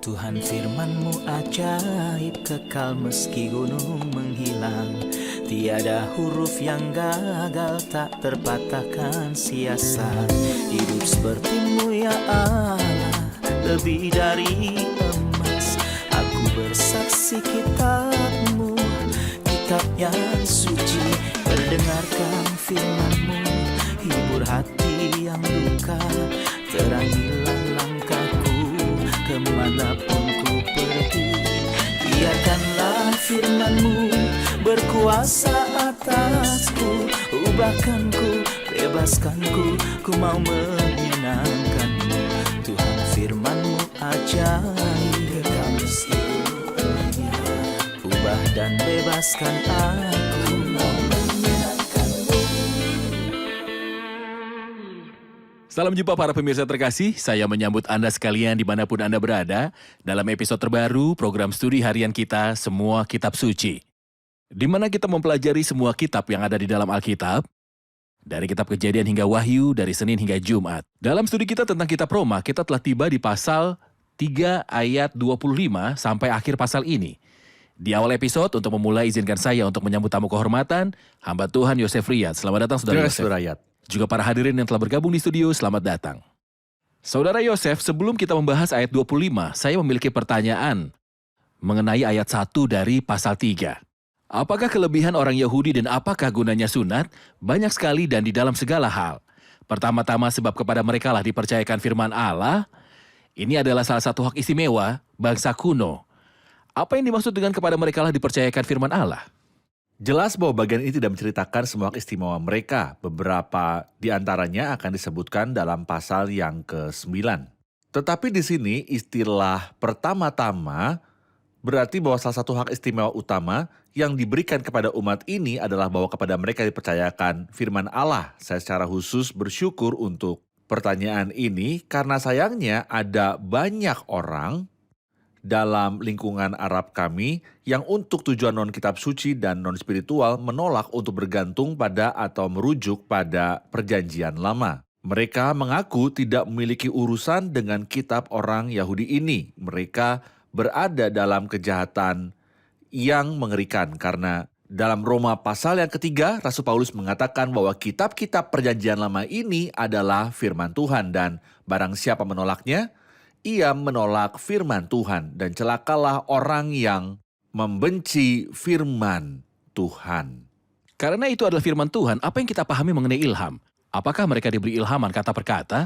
Tuhan firman-Mu ajaib, kekal meski gunung menghilang. Tiada huruf yang gagal, tak terpatahkan sia-sia. Hidup seperti-Mu ya Allah, lebih dari emas. Aku bersaksi kitab-Mu, kitab yang suci. Perdengarkan firman-Mu, hibur hati yang luka. Terangilah langkahku kemanapun ku pergi. Biarkanlah firman-Mu berkuasa atasku. Ubahkanku, bebaskanku, ku mau menyenangkan-Mu. Tuhan firman-Mu ajaib, kekal meski dunia. Ubah dan bebaskan aku, mau menyenangkan-Mu. Salam jumpa para pemirsa terkasih, saya menyambut Anda sekalian dimanapun Anda berada dalam episode terbaru program studi harian kita Semua Kitab Suci. Di mana kita mempelajari semua kitab yang ada di dalam Alkitab, dari kitab Kejadian hingga Wahyu, dari Senin hingga Jumat. Dalam studi kita tentang kitab Roma, kita telah tiba di pasal 3 ayat 25 sampai akhir pasal ini. Di awal episode, untuk memulai izinkan saya untuk menyambut tamu kehormatan, hamba Tuhan Yosef Riyad. Selamat datang Saudara Yosef. Juga para hadirin yang telah bergabung di studio, selamat datang. Saudara Yosef, sebelum kita membahas ayat 25, saya memiliki pertanyaan mengenai ayat 1 dari pasal 3. Apakah kelebihan orang Yahudi dan apakah gunanya sunat? Banyak sekali dan di dalam segala hal. Pertama-tama sebab kepada mereka lah dipercayakan firman Allah. Ini adalah salah satu hak istimewa bangsa kuno. Apa yang dimaksud dengan kepada mereka lah dipercayakan firman Allah? Jelas bahwa bagian ini tidak menceritakan semua istimewa mereka. Beberapa di antaranya akan disebutkan dalam pasal yang ke-9. Tetapi di sini istilah pertama-tama berarti bahwa salah satu hak istimewa utama yang diberikan kepada umat ini adalah bahwa kepada mereka dipercayakan firman Allah. Saya secara khusus bersyukur untuk pertanyaan ini karena sayangnya ada banyak orang dalam lingkungan Arab kami yang untuk tujuan non-kitab suci dan non-spiritual menolak untuk bergantung pada atau merujuk pada perjanjian lama. Mereka mengaku tidak memiliki urusan dengan kitab orang Yahudi ini. Mereka berada dalam kejahatan yang mengerikan karena dalam Roma pasal yang ketiga, Rasul Paulus mengatakan bahwa kitab-kitab perjanjian lama ini adalah firman Tuhan dan barang siapa menolaknya, ia menolak firman Tuhan dan celakalah orang yang membenci firman Tuhan. Karena itu adalah firman Tuhan, apa yang kita pahami mengenai ilham? Apakah mereka diberi ilhaman kata per kata?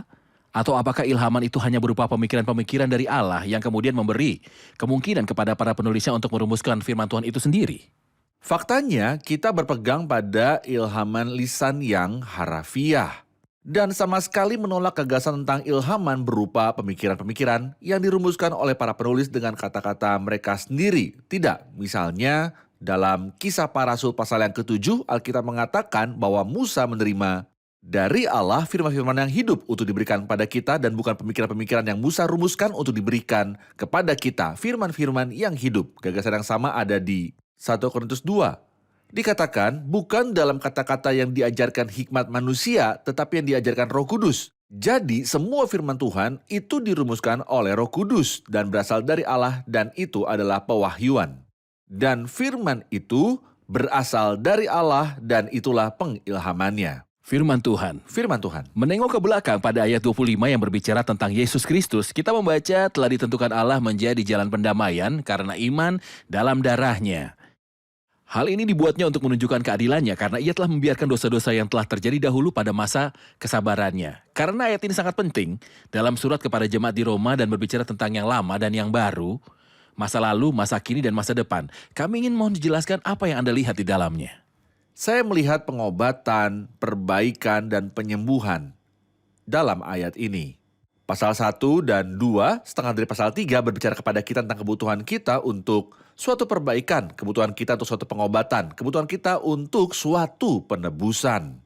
Atau apakah ilhaman itu hanya berupa pemikiran-pemikiran dari Allah yang kemudian memberi kemungkinan kepada para penulisnya untuk merumuskan firman Tuhan itu sendiri? Faktanya, kita berpegang pada ilhaman lisan yang harafiah. Dan sama sekali menolak gagasan tentang ilhaman berupa pemikiran-pemikiran yang dirumuskan oleh para penulis dengan kata-kata mereka sendiri. Tidak, misalnya dalam Kisah Para Rasul pasal yang ke-7, Alkitab mengatakan bahwa Musa menerima dari Allah firman-firman yang hidup untuk diberikan kepada kita dan bukan pemikiran-pemikiran yang Musa rumuskan untuk diberikan kepada kita. Firman-firman yang hidup. Gagasan yang sama ada di 1 Korintus 2. Dikatakan bukan dalam kata-kata yang diajarkan hikmat manusia, tetapi yang diajarkan Roh Kudus. Jadi semua firman Tuhan itu dirumuskan oleh Roh Kudus dan berasal dari Allah dan itu adalah pewahyuan. Dan firman itu berasal dari Allah dan itulah pengilhamannya. Firman Tuhan. Firman Tuhan. Menengok ke belakang pada ayat 25 yang berbicara tentang Yesus Kristus, kita membaca telah ditentukan Allah menjadi jalan pendamaian karena iman dalam darahnya. Hal ini dibuatnya untuk menunjukkan keadilannya karena ia telah membiarkan dosa-dosa yang telah terjadi dahulu pada masa kesabarannya. Karena ayat ini sangat penting dalam surat kepada jemaat di Roma dan berbicara tentang yang lama dan yang baru, masa lalu, masa kini, dan masa depan. Kami ingin mohon dijelaskan apa yang Anda lihat di dalamnya. Saya melihat pengobatan, perbaikan, dan penyembuhan dalam ayat ini. Pasal 1 dan 2, setengah dari pasal 3 berbicara kepada kita tentang kebutuhan kita untuk suatu perbaikan, kebutuhan kita untuk suatu pengobatan, kebutuhan kita untuk suatu penebusan.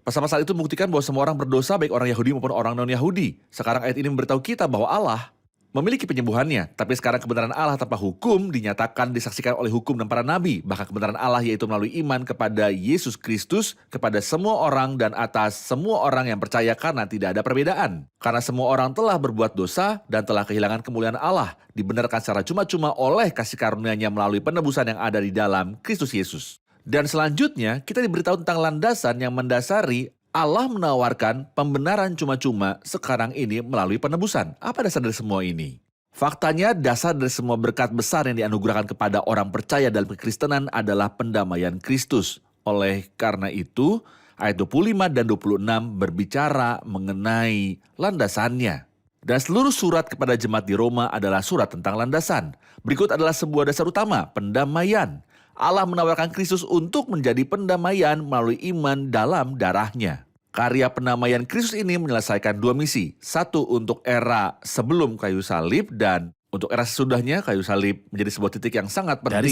Pasal-pasal itu membuktikan bahwa semua orang berdosa, baik orang Yahudi maupun orang non-Yahudi. Sekarang ayat ini memberitahu kita bahwa Allah memiliki penyembuhannya. Tapi sekarang kebenaran Allah tanpa hukum dinyatakan, disaksikan oleh hukum dan para nabi. Bahkan kebenaran Allah yaitu melalui iman kepada Yesus Kristus, kepada semua orang dan atas semua orang yang percaya karena tidak ada perbedaan. Karena semua orang telah berbuat dosa dan telah kehilangan kemuliaan Allah, dibenarkan secara cuma-cuma oleh kasih karunia-Nya melalui penebusan yang ada di dalam Kristus Yesus. Dan selanjutnya kita diberitahu tentang landasan yang mendasari Allah menawarkan pembenaran cuma-cuma sekarang ini melalui penebusan. Apa dasar dari semua ini? Faktanya, dasar dari semua berkat besar yang dianugerahkan kepada orang percaya dalam kekristenan adalah pendamaian Kristus. Oleh karena itu, ayat 25 dan 26 berbicara mengenai landasannya. Dan seluruh surat kepada jemaat di Roma adalah surat tentang landasan. Berikut adalah sebuah dasar utama, pendamaian. Allah menawarkan Kristus untuk menjadi pendamaian melalui iman dalam darah-Nya. Karya pendamaian Kristus ini menyelesaikan dua misi. Satu untuk era sebelum kayu salib dan untuk era sesudahnya kayu salib menjadi sebuah titik yang sangat penting.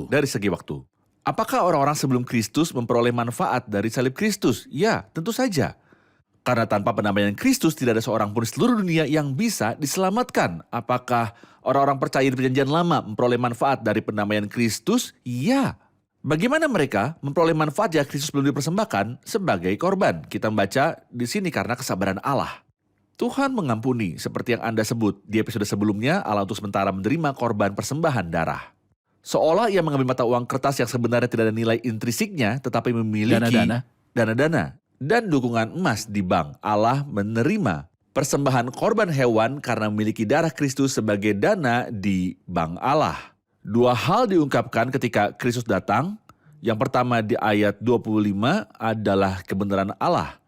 Dari segi waktu. Apakah orang-orang sebelum Kristus memperoleh manfaat dari salib Kristus? Ya, tentu saja. Karena tanpa pendamaian Kristus tidak ada seorang pun di seluruh dunia yang bisa diselamatkan. Apakah orang-orang percaya di perjanjian lama memperoleh manfaat dari pendamaian Kristus? Ya. Bagaimana mereka memperoleh manfaat jika Kristus belum dipersembahkan sebagai korban? Kita membaca di sini karena kesabaran Allah. Tuhan mengampuni seperti yang Anda sebut di episode sebelumnya, Allah untuk sementara menerima korban persembahan darah. Seolah ia mengambil mata uang kertas yang sebenarnya tidak ada nilai intrisiknya tetapi memiliki dana-dana dan dukungan emas di bank. Allah menerima persembahan korban hewan karena memiliki darah Kristus sebagai dana di bank Allah. Dua hal diungkapkan ketika Kristus datang. Yang pertama di ayat 25 adalah kebenaran Allah.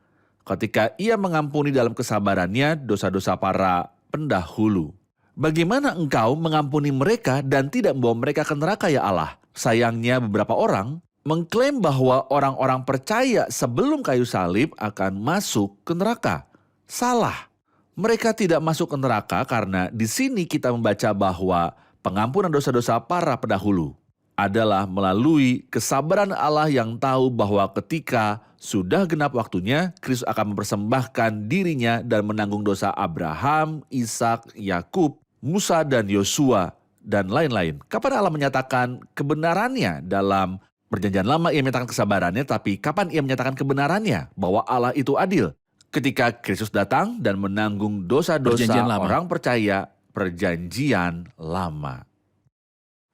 Ketika ia mengampuni dalam kesabarannya dosa-dosa para pendahulu. Bagaimana engkau mengampuni mereka dan tidak membawa mereka ke neraka ya Allah? Sayangnya beberapa orang mengklaim bahwa orang-orang percaya sebelum kayu salib akan masuk ke neraka. Salah. Mereka tidak masuk ke neraka karena di sini kita membaca bahwa pengampunan dosa-dosa para pendahulu adalah melalui kesabaran Allah yang tahu bahwa ketika sudah genap waktunya, Kristus akan mempersembahkan dirinya dan menanggung dosa Abraham, Ishak, Yakub, Musa dan Yosua dan lain-lain. Kapan Allah menyatakan kebenarannya dalam Perjanjian Lama? Ia menyatakan kesabarannya, tapi kapan ia menyatakan kebenarannya bahwa Allah itu adil? Ketika Kristus datang dan menanggung dosa-dosa orang percaya. Perjanjian Lama.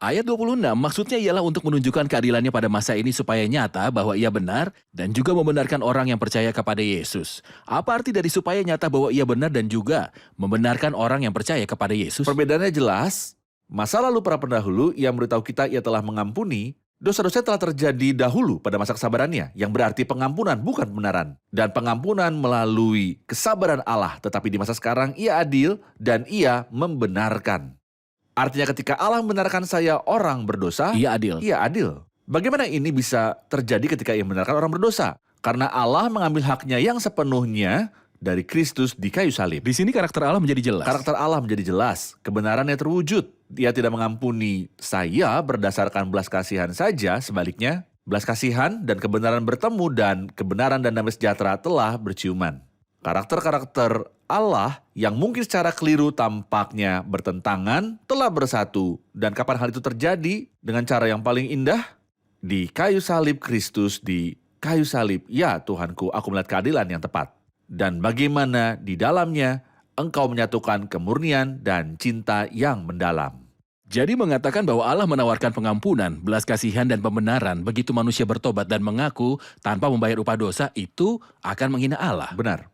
Ayat 26 maksudnya ialah untuk menunjukkan keadilannya pada masa ini supaya nyata bahwa ia benar dan juga membenarkan orang yang percaya kepada Yesus. Apa arti dari supaya nyata bahwa ia benar dan juga membenarkan orang yang percaya kepada Yesus? Perbedaannya jelas. Masa lalu para pendahulu yang memberitahu kita ia telah mengampuni dosa-dosa telah terjadi dahulu pada masa kesabarannya, yang berarti pengampunan bukan kebenaran. Dan pengampunan melalui kesabaran Allah, tetapi di masa sekarang ia adil dan ia membenarkan. Artinya ketika Allah membenarkan saya orang berdosa, ia adil. Ia adil. Bagaimana ini bisa terjadi ketika ia membenarkan orang berdosa? Karena Allah mengambil haknya yang sepenuhnya dari Kristus di kayu salib. Di sini karakter Allah menjadi jelas. Karakter Allah menjadi jelas, kebenarannya terwujud. Dia tidak mengampuni saya berdasarkan belas kasihan saja, sebaliknya belas kasihan dan kebenaran bertemu dan kebenaran dan damai sejahtera telah berciuman. Karakter-karakter Allah yang mungkin secara keliru tampaknya bertentangan telah bersatu. Dan kapan hal itu terjadi? Dengan cara yang paling indah, di kayu salib Kristus, di kayu salib, ya Tuhanku, aku melihat keadilan yang tepat. Dan bagaimana di dalamnya engkau menyatukan kemurnian dan cinta yang mendalam. Jadi mengatakan bahwa Allah menawarkan pengampunan, belas kasihan dan pembenaran begitu manusia bertobat dan mengaku tanpa membayar upah dosa, itu akan menghina Allah. Benar.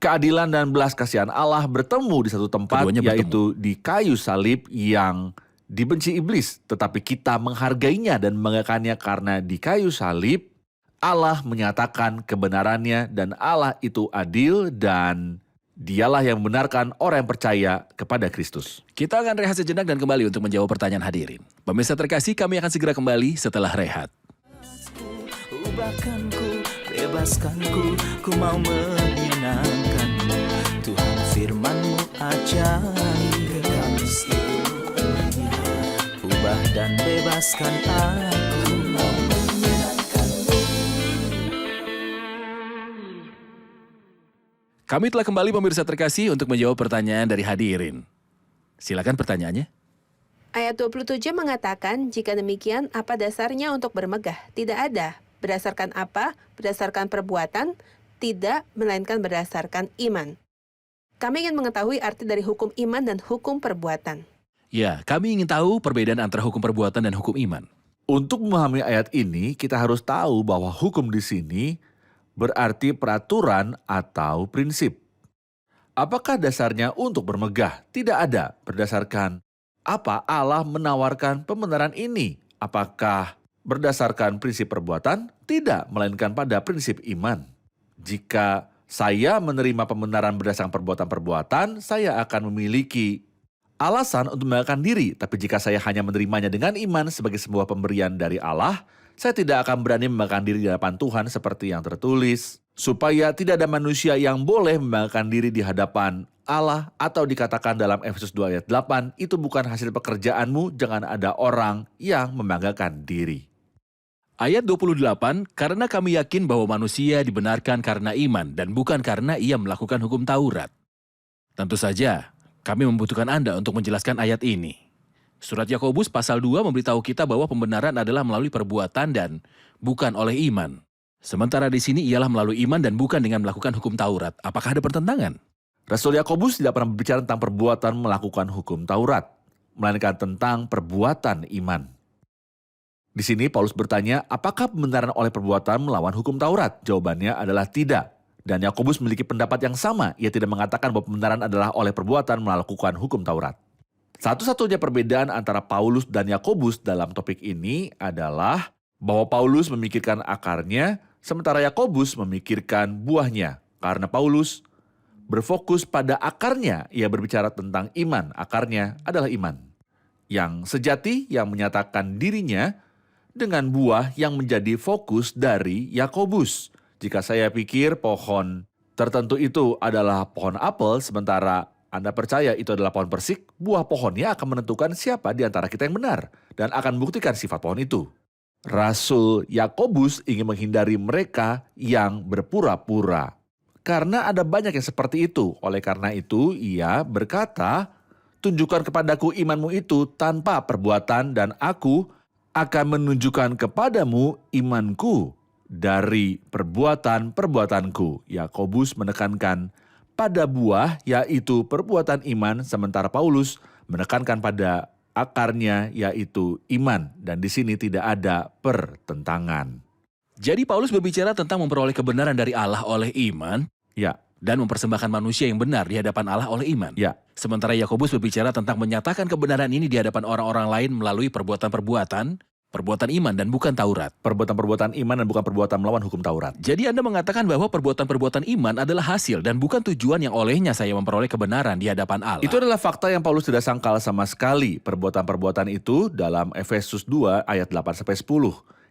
Keadilan dan belas kasihan Allah bertemu di satu tempat, yaitu di kayu salib yang dibenci iblis. Tetapi kita menghargainya dan membanggakannya karena di kayu salib Allah menyatakan kebenarannya dan Allah itu adil dan Dialah yang membenarkan orang yang percaya kepada Kristus. Kita akan rehat sejenak dan kembali untuk menjawab pertanyaan hadirin. Pemirsa terkasih, kami akan segera kembali setelah rehat. Ubahkanku, bebaskanku, ku mau menyenangkanmu. Tuhan firman-Mu ajaib, kekal seluruhnya. Ubah dan bebaskan aku, mau menyenangkanmu. Kami telah kembali pemirsa terkasih untuk menjawab pertanyaan dari hadirin. Silakan pertanyaannya. Ayat 27 mengatakan, jika demikian, apa dasarnya untuk bermegah? Tidak ada. Berdasarkan apa? Berdasarkan perbuatan? Tidak, melainkan berdasarkan iman. Kami ingin mengetahui arti dari hukum iman dan hukum perbuatan. Ya, kami ingin tahu perbedaan antara hukum perbuatan dan hukum iman. Untuk memahami ayat ini, kita harus tahu bahwa hukum di sini berarti peraturan atau prinsip. Apakah dasarnya untuk bermegah? Tidak ada. Berdasarkan apa Allah menawarkan pembenaran ini? Apakah berdasarkan prinsip perbuatan? Tidak, melainkan pada prinsip iman. Jika saya menerima pembenaran berdasarkan perbuatan-perbuatan, saya akan memiliki alasan untuk membanggakan diri. Tapi jika saya hanya menerimanya dengan iman sebagai sebuah pemberian dari Allah, saya tidak akan berani membanggakan diri di hadapan Tuhan seperti yang tertulis. Supaya tidak ada manusia yang boleh membanggakan diri di hadapan Allah, atau dikatakan dalam Efesus 2 ayat 8, itu bukan hasil pekerjaanmu, jangan ada orang yang membanggakan diri. Ayat 28, karena kami yakin bahwa manusia dibenarkan karena iman dan bukan karena ia melakukan hukum Taurat. Tentu saja, kami membutuhkan Anda untuk menjelaskan ayat ini. Surat Yakobus pasal 2 memberitahu kita bahwa pembenaran adalah melalui perbuatan dan bukan oleh iman. Sementara di sini ialah melalui iman dan bukan dengan melakukan hukum Taurat. Apakah ada pertentangan? Rasul Yakobus tidak pernah berbicara tentang perbuatan melakukan hukum Taurat, melainkan tentang perbuatan iman. Di sini Paulus bertanya, apakah pembenaran oleh perbuatan melawan hukum Taurat? Jawabannya adalah tidak. Dan Yakobus memiliki pendapat yang sama. Ia tidak mengatakan bahwa pembenaran adalah oleh perbuatan melakukan hukum Taurat. Satu-satunya perbedaan antara Paulus dan Yakobus dalam topik ini adalah bahwa Paulus memikirkan akarnya, sementara Yakobus memikirkan buahnya. Karena Paulus berfokus pada akarnya, ia berbicara tentang iman. Akarnya adalah iman yang sejati, yang menyatakan dirinya, dengan buah yang menjadi fokus dari Yakobus. Jika saya pikir pohon tertentu itu adalah pohon apel, sementara Anda percaya itu adalah pohon persik, buah pohonnya akan menentukan siapa di antara kita yang benar dan akan membuktikan sifat pohon itu. Rasul Yakobus ingin menghindari mereka yang berpura-pura. Karena ada banyak yang seperti itu. Oleh karena itu, ia berkata, tunjukkan kepadaku imanmu itu tanpa perbuatan dan aku akan menunjukkan kepadamu imanku dari perbuatan-perbuatanku. Yakobus menekankan pada buah, yaitu perbuatan iman, sementara Paulus menekankan pada akarnya, yaitu iman. Dan di sini tidak ada pertentangan. Jadi Paulus berbicara tentang memperoleh kebenaran dari Allah oleh iman, Ya, dan mempersembahkan manusia yang benar di hadapan Allah oleh iman. ya. Sementara Yakobus berbicara tentang menyatakan kebenaran ini di hadapan orang-orang lain melalui perbuatan-perbuatan, perbuatan iman dan bukan Taurat. Perbuatan-perbuatan iman dan bukan perbuatan melawan hukum Taurat. Jadi Anda mengatakan bahwa perbuatan-perbuatan iman adalah hasil dan bukan tujuan yang olehnya saya memperoleh kebenaran di hadapan Allah. Itu adalah fakta yang Paulus tidak sangkal sama sekali. Perbuatan-perbuatan itu dalam Efesus 2 ayat 8-10.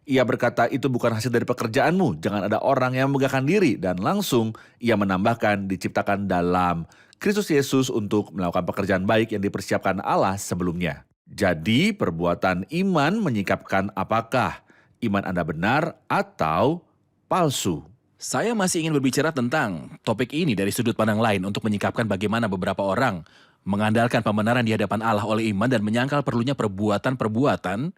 Ia berkata itu bukan hasil dari pekerjaanmu, jangan ada orang yang membanggakan diri. Dan langsung ia menambahkan diciptakan dalam Kristus Yesus untuk melakukan pekerjaan baik yang dipersiapkan Allah sebelumnya. Jadi perbuatan iman menyingkapkan apakah iman Anda benar atau palsu. Saya masih ingin berbicara tentang topik ini dari sudut pandang lain untuk menyingkapkan bagaimana beberapa orang mengandalkan pembenaran di hadapan Allah oleh iman dan menyangkal perlunya perbuatan-perbuatan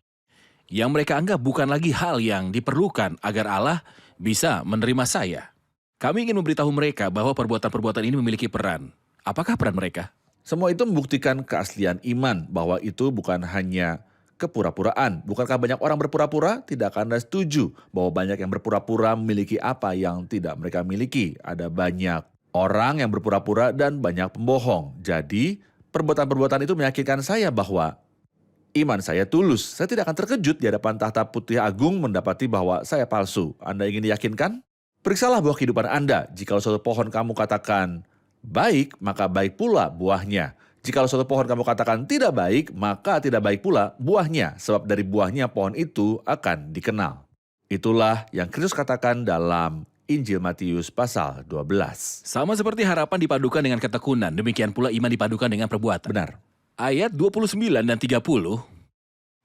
yang mereka anggap bukan lagi hal yang diperlukan agar Allah bisa menerima saya. Kami ingin memberitahu mereka bahwa perbuatan-perbuatan ini memiliki peran. Apakah peran mereka? Semua itu membuktikan keaslian iman, bahwa itu bukan hanya kepura-puraan. Bukankah banyak orang berpura-pura? Tidakkah Anda setuju bahwa banyak yang berpura-pura memiliki apa yang tidak mereka miliki? Ada banyak orang yang berpura-pura dan banyak pembohong. Jadi, perbuatan-perbuatan itu meyakinkan saya bahwa iman saya tulus. Saya tidak akan terkejut di hadapan tahta putih agung mendapati bahwa saya palsu. Anda ingin diyakinkan? Periksalah buah kehidupan Anda. Jika suatu pohon kamu katakan baik, maka baik pula buahnya. Jika suatu pohon kamu katakan tidak baik, maka tidak baik pula buahnya. Sebab dari buahnya pohon itu akan dikenal. Itulah yang Kristus katakan dalam Injil Matius pasal 12. Sama seperti harapan dipadukan dengan ketekunan, demikian pula iman dipadukan dengan perbuatan. Benar. Ayat 29 dan 30.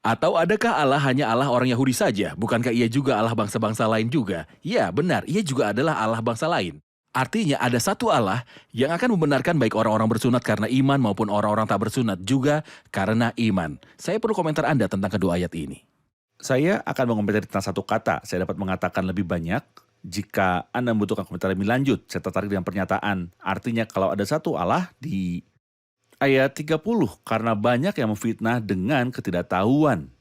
Atau adakah Allah hanya Allah orang Yahudi saja? Bukankah ia juga Allah bangsa-bangsa lain juga? Ya, benar, ia juga adalah Allah bangsa lain. Artinya ada satu Allah yang akan membenarkan baik orang-orang bersunat karena iman maupun orang-orang tak bersunat juga karena iman. Saya perlu komentar Anda tentang kedua ayat ini. Saya akan mengomentari tentang satu kata. Saya dapat mengatakan lebih banyak. Jika Anda membutuhkan komentar lebih lanjut, saya tertarik dengan pernyataan. Artinya kalau ada satu Allah di ayat 30, karena banyak yang memfitnah dengan ketidaktahuan.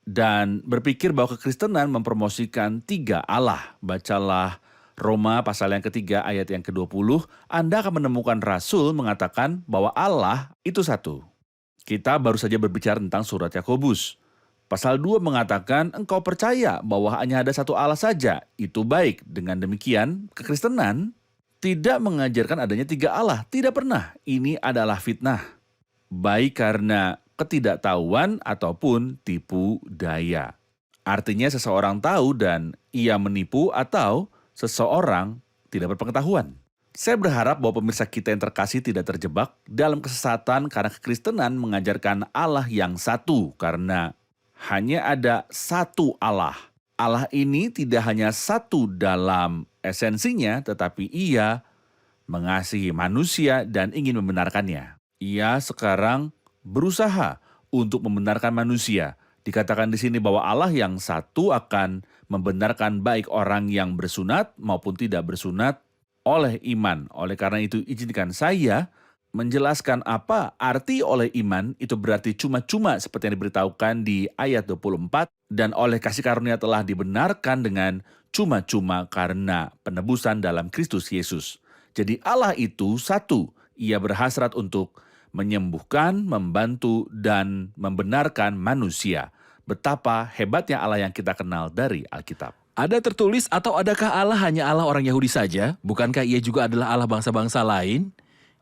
Dan berpikir bahwa kekristenan mempromosikan 3 Allah. Bacalah Roma pasal yang ketiga ayat yang ke-20, Anda akan menemukan Rasul mengatakan bahwa Allah itu satu. Kita baru saja berbicara tentang surat Yakobus. Pasal 2 mengatakan engkau percaya bahwa hanya ada satu Allah saja. Itu baik. Dengan demikian, kekristenan tidak mengajarkan adanya 3 Allah. Tidak pernah. Ini adalah fitnah. Baik karena ketidaktahuan ataupun tipu daya. Artinya seseorang tahu dan ia menipu atau seseorang tidak berpengetahuan. Saya berharap bahwa pemirsa kita yang terkasih tidak terjebak dalam kesesatan karena kekristenan mengajarkan Allah yang satu karena hanya ada satu Allah. Allah ini tidak hanya satu dalam esensinya tetapi ia mengasihi manusia dan ingin membenarkannya. Ia sekarang berusaha untuk membenarkan manusia. Dikatakan di sini bahwa Allah yang satu akan membenarkan baik orang yang bersunat maupun tidak bersunat oleh iman. Oleh karena itu izinkan saya menjelaskan apa arti oleh iman. Itu berarti cuma-cuma seperti yang diberitahukan di ayat 24. Dan oleh kasih karunia telah dibenarkan dengan cuma-cuma karena penebusan dalam Kristus Yesus. Jadi Allah itu satu. Ia berhasrat untuk menyembuhkan, membantu, dan membenarkan manusia. Betapa hebatnya Allah yang kita kenal dari Alkitab. Ada tertulis atau adakah Allah hanya Allah orang Yahudi saja? Bukankah ia juga adalah Allah bangsa-bangsa lain?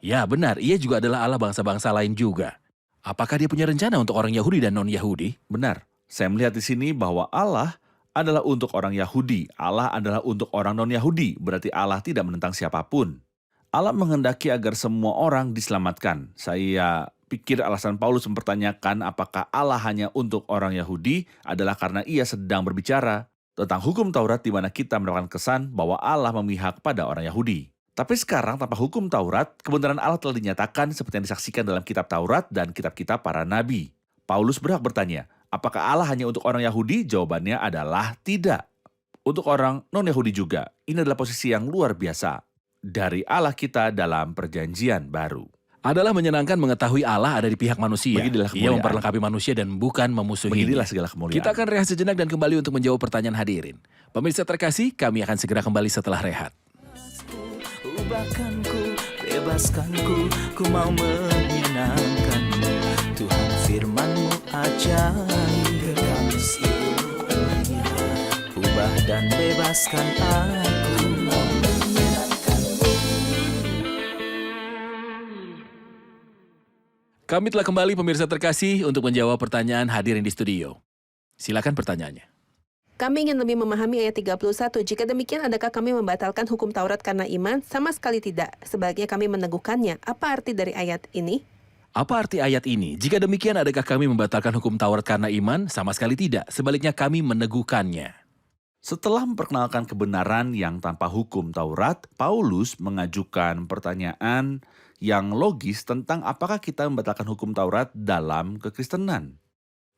Ya benar, ia juga adalah Allah bangsa-bangsa lain juga. Apakah dia punya rencana untuk orang Yahudi dan non-Yahudi? Benar, saya melihat di sini bahwa Allah adalah untuk orang Yahudi. Allah adalah untuk orang non-Yahudi, berarti Allah tidak menentang siapapun. Allah menghendaki agar semua orang diselamatkan. Saya pikir alasan Paulus mempertanyakan apakah Allah hanya untuk orang Yahudi adalah karena ia sedang berbicara tentang hukum Taurat di mana kita mendapatkan kesan bahwa Allah memihak pada orang Yahudi. Tapi sekarang tanpa hukum Taurat, kebenaran Allah telah dinyatakan seperti yang disaksikan dalam kitab Taurat dan kitab-kitab para nabi. Paulus berhak bertanya, apakah Allah hanya untuk orang Yahudi? Jawabannya adalah tidak. Untuk orang non-Yahudi juga. Ini adalah posisi yang luar biasa dari Allah kita dalam perjanjian baru. Adalah menyenangkan mengetahui Allah ada di pihak manusia. Beginilah Ia kemuliaan. memperlengkapi manusia dan bukan memusuhinya. Beginilah segala kemuliaan. Kita akan rehat sejenak dan kembali untuk menjawab pertanyaan hadirin. Pemirsa terkasih, kami akan segera kembali setelah rehat. Ubahkanku, bebaskanku, ku mau menyenangkanmu. Tuhan firman-Mu ajaib, kekal seluruhnya. Ubah dan bebaskan aku, mau menyenangkanmu. Kami telah kembali pemirsa terkasih untuk menjawab pertanyaan hadirin di studio. Silakan pertanyaannya. Kami ingin lebih memahami ayat 31. Jika demikian, adakah kami membatalkan hukum Taurat karena iman? Sama sekali tidak. Sebaliknya kami meneguhkannya. Apa arti dari ayat ini? Apa arti ayat ini? Jika demikian, adakah kami membatalkan hukum Taurat karena iman? Sama sekali tidak. Sebaliknya kami meneguhkannya. Setelah memperkenalkan kebenaran yang tanpa hukum Taurat, Paulus mengajukan pertanyaan yang logis tentang apakah kita membatalkan hukum Taurat dalam kekristenan.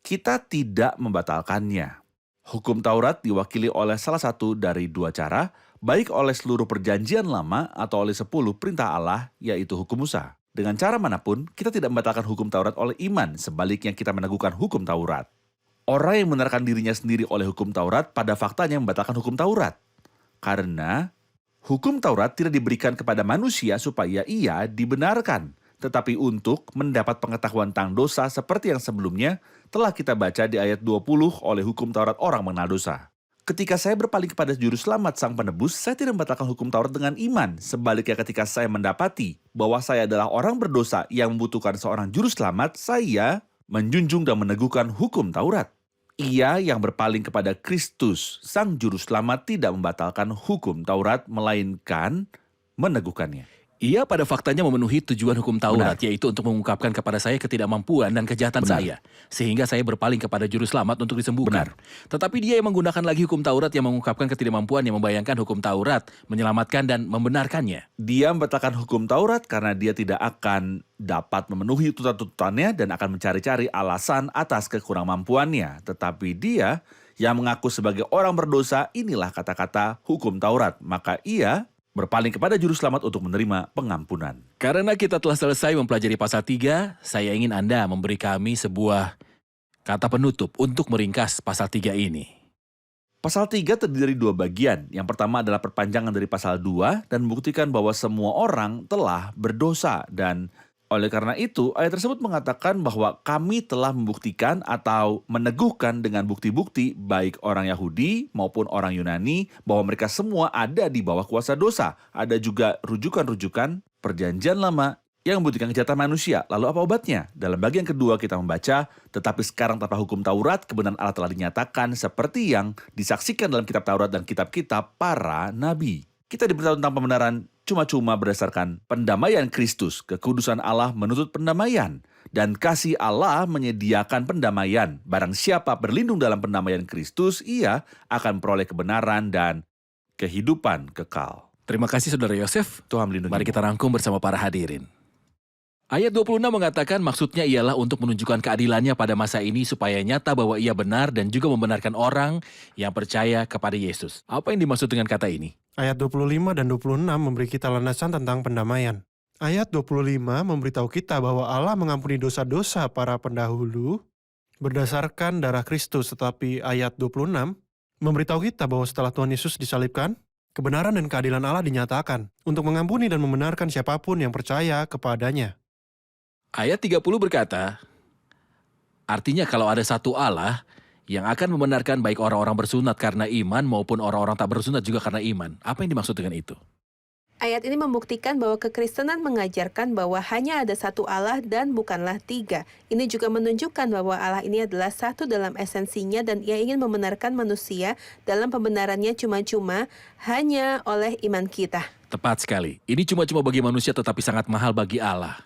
Kita tidak membatalkannya. Hukum Taurat diwakili oleh salah satu dari 2 cara, baik oleh seluruh perjanjian lama atau oleh 10 perintah Allah, yaitu hukum Musa. Dengan cara manapun, kita tidak membatalkan hukum Taurat oleh iman, sebaliknya kita meneguhkan hukum Taurat. Orang yang membenarkan dirinya sendiri oleh hukum Taurat pada faktanya membatalkan hukum Taurat. Karena hukum Taurat tidak diberikan kepada manusia supaya ia dibenarkan, tetapi untuk mendapat pengetahuan tentang dosa seperti yang sebelumnya telah kita baca di ayat 20 oleh hukum Taurat orang mengenal dosa. Ketika saya berpaling kepada juru selamat sang penebus, saya tidak membatalkan hukum Taurat dengan iman. Sebaliknya ketika saya mendapati bahwa saya adalah orang berdosa yang membutuhkan seorang juru selamat, saya menjunjung dan meneguhkan hukum Taurat. Ia yang berpaling kepada Kristus, sang juru selamat tidak membatalkan hukum Taurat, melainkan meneguhkannya. Ia pada faktanya memenuhi tujuan hukum Taurat, yaitu untuk mengungkapkan kepada saya ketidakmampuan dan kejahatan saya, sehingga saya berpaling kepada juru selamat untuk disembuhkan. Tetapi dia yang menggunakan lagi hukum Taurat yang mengungkapkan ketidakmampuan yang membayangkan hukum Taurat, menyelamatkan dan membenarkannya. Dia membatalkan hukum Taurat karena dia tidak akan dapat memenuhi tuntutan-tuntutannya dan akan mencari-cari alasan atas kekurangmampuannya. Tetapi dia yang mengaku sebagai orang berdosa, inilah kata-kata hukum Taurat. Maka ia berpaling kepada juru selamat untuk menerima pengampunan. Karena kita telah selesai mempelajari pasal 3, saya ingin Anda memberi kami sebuah kata penutup untuk meringkas pasal 3 ini. Pasal 3 terdiri dari 2 bagian. Yang pertama adalah perpanjangan dari pasal 2 dan membuktikan bahwa semua orang telah berdosa. Dan oleh karena itu, ayat tersebut mengatakan bahwa kami telah membuktikan atau meneguhkan dengan bukti-bukti baik orang Yahudi maupun orang Yunani bahwa mereka semua ada di bawah kuasa dosa. Ada juga rujukan-rujukan perjanjian lama yang membuktikan kejahatan manusia. Lalu apa obatnya? Dalam bagian kedua kita membaca, tetapi sekarang tanpa hukum Taurat, kebenaran Allah telah dinyatakan seperti yang disaksikan dalam kitab Taurat dan kitab-kitab para nabi. Kita diberitahu tentang pembenaran cuma-cuma berdasarkan pendamaian Kristus. Kekudusan Allah menuntut pendamaian. Dan kasih Allah menyediakan pendamaian. Barang siapa berlindung dalam pendamaian Kristus, ia akan peroleh kebenaran dan kehidupan kekal. Terima kasih Saudara Yosef. Tuhan melindungi. Mari kita rangkum bersama para hadirin. Ayat 26 mengatakan maksudnya ialah untuk menunjukkan keadilannya pada masa ini supaya nyata bahwa ia benar dan juga membenarkan orang yang percaya kepada Yesus. Apa yang dimaksud dengan kata ini? Ayat 25 dan 26 memberi kita landasan tentang pendamaian. Ayat 25 memberitahu kita bahwa Allah mengampuni dosa-dosa para pendahulu berdasarkan darah Kristus. Tetapi ayat 26 memberitahu kita bahwa setelah Tuhan Yesus disalibkan, kebenaran dan keadilan Allah dinyatakan untuk mengampuni dan membenarkan siapapun yang percaya kepadanya. Ayat 30 berkata, artinya kalau ada satu Allah yang akan membenarkan baik orang-orang bersunat karena iman maupun orang-orang tak bersunat juga karena iman. Apa yang dimaksud dengan itu? Ayat ini membuktikan bahwa kekristenan mengajarkan bahwa hanya ada satu Allah dan bukanlah 3. Ini juga menunjukkan bahwa Allah ini adalah satu dalam esensinya dan ia ingin membenarkan manusia dalam pembenarannya cuma-cuma hanya oleh iman kita. Tepat sekali. Ini cuma-cuma bagi manusia tetapi sangat mahal bagi Allah.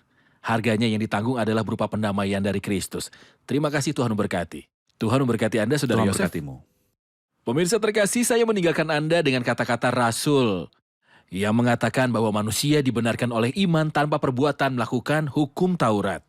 Harganya yang ditanggung adalah berupa pendamaian dari Kristus. Terima kasih, Tuhan memberkati. Tuhan memberkati Anda, Saudara Tuhan Yosef. memberkatimu. Pemirsa terkasih, saya meninggalkan Anda dengan kata-kata Rasul yang mengatakan bahwa manusia dibenarkan oleh iman tanpa perbuatan melakukan hukum Taurat.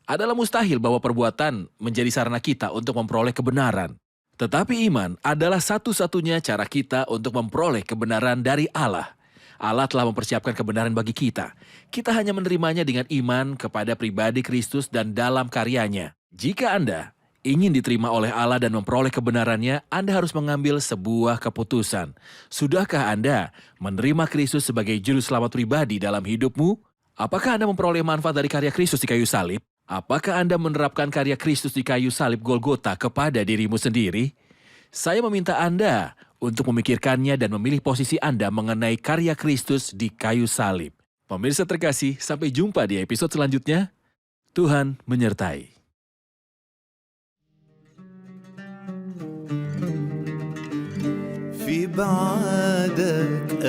Adalah mustahil bahwa perbuatan menjadi sarana kita untuk memperoleh kebenaran. Tetapi iman adalah satu-satunya cara kita untuk memperoleh kebenaran dari Allah. Allah telah mempersiapkan kebenaran bagi kita. Kita hanya menerimanya dengan iman kepada pribadi Kristus dan dalam karyanya. Jika Anda ingin diterima oleh Allah dan memperoleh kebenarannya, Anda harus mengambil sebuah keputusan. Sudahkah Anda menerima Kristus sebagai juru selamat pribadi dalam hidupmu? Apakah Anda memperoleh manfaat dari karya Kristus di kayu salib? Apakah Anda menerapkan karya Kristus di kayu salib Golgota kepada dirimu sendiri? Saya meminta Anda untuk memikirkannya dan memilih posisi Anda mengenai karya Kristus di kayu salib. Pemirsa terkasih, sampai jumpa di episode selanjutnya. Tuhan menyertai. في بعدك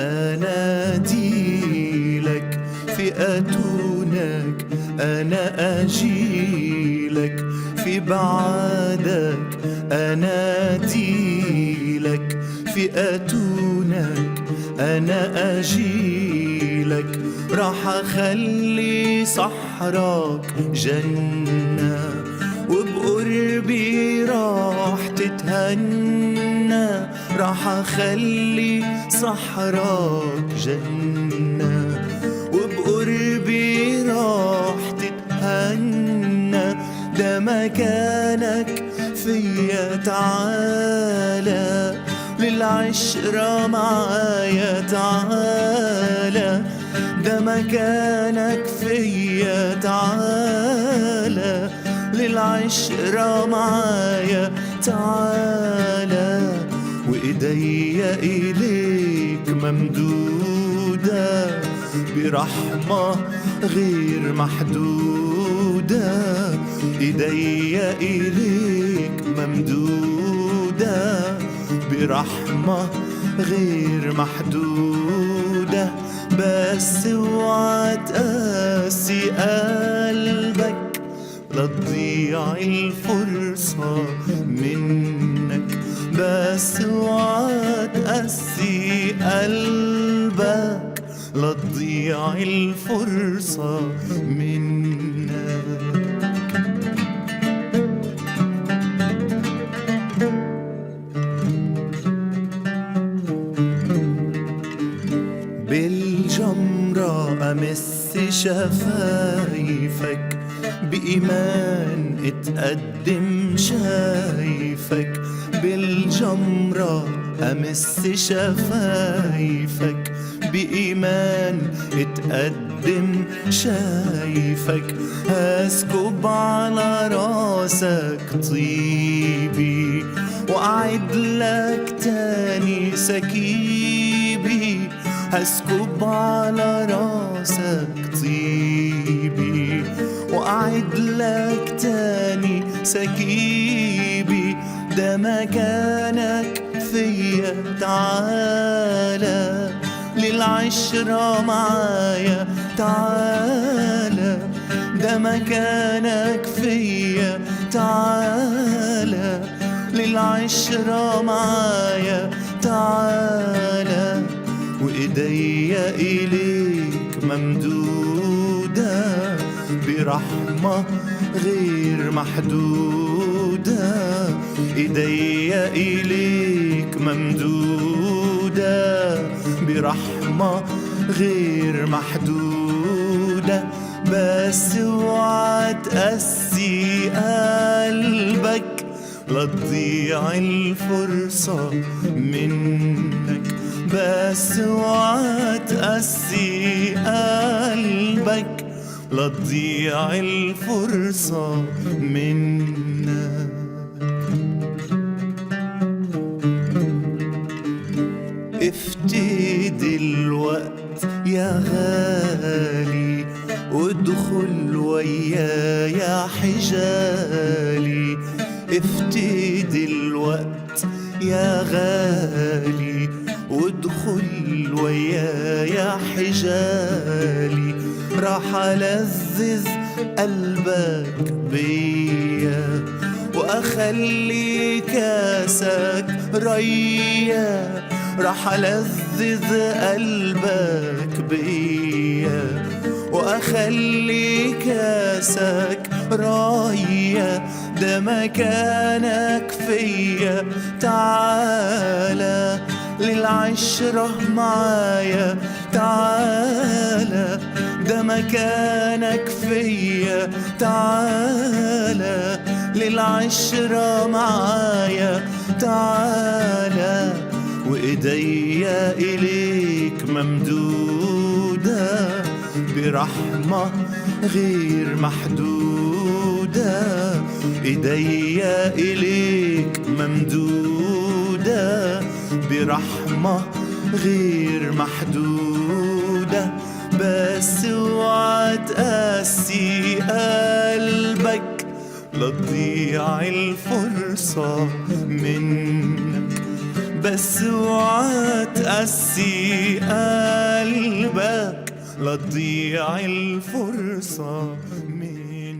أناديلك في أتونك أنا أجيلك في بعدك أناديلك في أتونك أنا أجيلك راح أخلي صحراك جنة وبقربي راح تتهنى راح أخلي صحراك جنة وبقربي راح تتهنى ده مكانك فيا تعالى للعشرة معايا تعالى ده مكانك فيا تعالى للعشرة معايا تعالى وإيدي إليك ممدودة برحمة غير محدودة إيدي إليك ممدودة برحمة غير محدودة بس اوعى تقاسي قلبك لا تضيع الفرصة منك. بس اوعى تقاسي قلبك لا تضيع الفرصة منك. بالجمرة أمس شفايفك بإيمان اتقدم شايفك. بالجمرة أمس شفايفك بإيمان اتقدم شايفك. هسكب على راسك طيبي وأعد لك تاني سكيبي. هسكب على راسك طيبي وأعد لك تاني سكيبي. ده مكانك فيا تعالى للعشرة معايا تعالى. ده مكانك فيا تعالى للعشرة معايا تعالى. وإيديا إليك ممدودة برحمة غير محدودة. إيديا إليك ممدودة برحمة غير محدودة. بس اوعى تقاسي قلبك لا تضيع الفرصة منك. بس اوعى تقاسي قلبك لا تضيع الفرصة منك. افتدي الوقت يا غالي وادخل ويايا حجالي. افتدي الوقت يا غالي وادخل ويايا حجالي. راح ألذذ قلبك بيا وأخلي كاسك ريا. راح ألذذ قلبك بيا وأخلي كاسك راية. ده مكانك فيا تعالى للعشرة معايا تعالى. ده مكانك فيا تعالى للعشرة معايا تعالى. وإيديا إليك ممدودة برحمة غير محدودة. إيديا إليك ممدودة برحمة غير محدودة. بس اوعى تقاسي قلبك لا تضيع الفرصة منك. بس اوعى تقاسي قلبك لا تضيع الفرصة منك.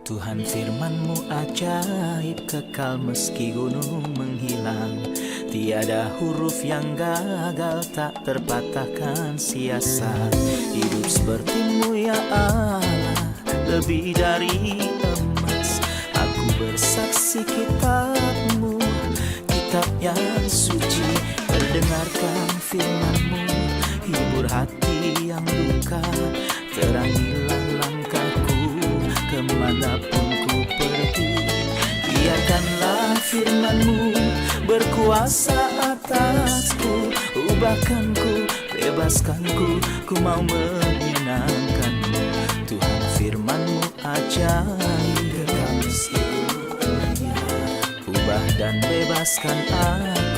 Tuhan firman-Mu ajaib kekal meski gunung menghilang. Tiada huruf yang gagal tak terpatahkan sia-sia. Hidup seperti-Mu ya Allah lebih dari emas. Aku bersaksi kitab-Mu, kitab yang suci. Mendengarkan firman-Mu, hibur hati yang duka. Terangilah langkahku kemanapun ku pergi. Biarkanlah firman-Mu berkuasa atasku. Ubahkanku, bebaskanku, ku mau menyenangkan-Mu. Tuhan firman-Mu ajaib, ubah dan bebaskan aku.